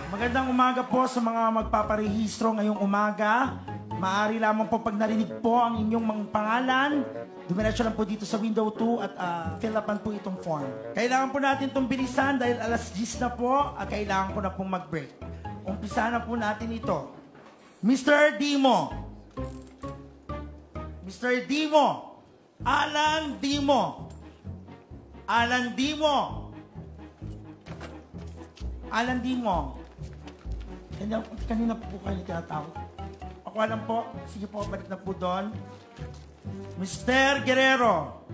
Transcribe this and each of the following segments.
Magandang umaga po sa mga magpaparehistro ngayong umaga. Maaari lamang po pag narinig po ang inyong mga pangalan, dumiretso lang po dito sa window 2 at fill upan po itong form. Kailangan po natin itong bilisan dahil alas 10 na po at kailangan ko na pong mag-break. Umpisa na po natin ito. Mr. Dimo. Mr. Dimo. Alan Dimo. Alan Dimo. Alan Dimo. Kanina po kayo tinatawag. Ako alam po. Sige po, balik na po doon. Mr. Guerrero.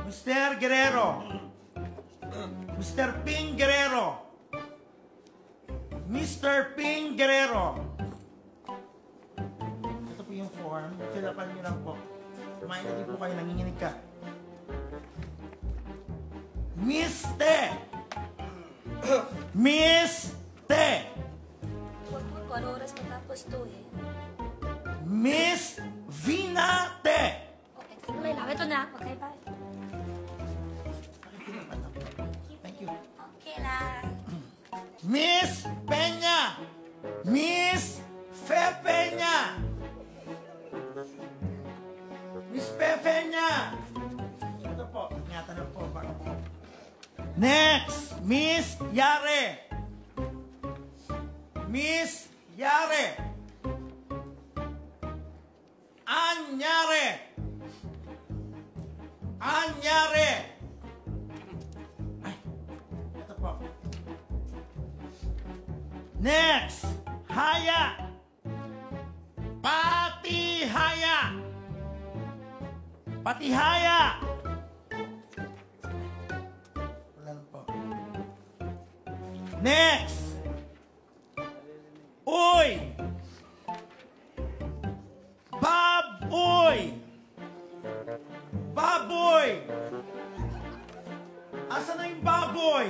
Mr. Guerrero. Mr. Ping Guerrero. Mr. Ping Guerrero. Ito po yung form. Fill upan nyo lang po. Kumain na din po kayo. Nanginginig ka. Miss Te. Miss Te. Huwag mo po, ano oras matapos to eh? Miss Vina Te. Okay, tuloy lang. Ito na. Okay, bye. Thank you. Okay lang. Miss Peña. Miss Fe Peña. Miss Fe Peña. Ito po. Ingatan na po. Baka po. Next, Miss Yare. Miss Yare. Anyare. Anyare. Ay, ito po. Next, Haya. Pati Haya. Pati Haya. Next! Uy! Baboy! Baboy! Asa na yung baboy?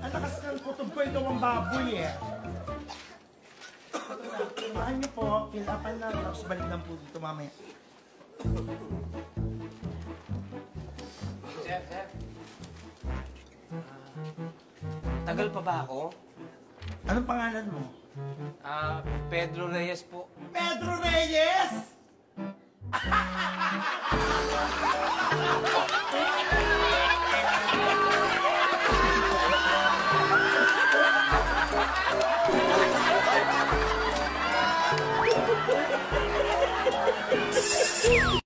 Ang lakas ng kutob ko, ito ang baboy eh. Tumahan niyo po, fill upan na, tapos balik lang po dito mamaya. Chef. Tagal pa ba ako? Anong pangalan mo? Pedro Reyes po. Pedro Reyes!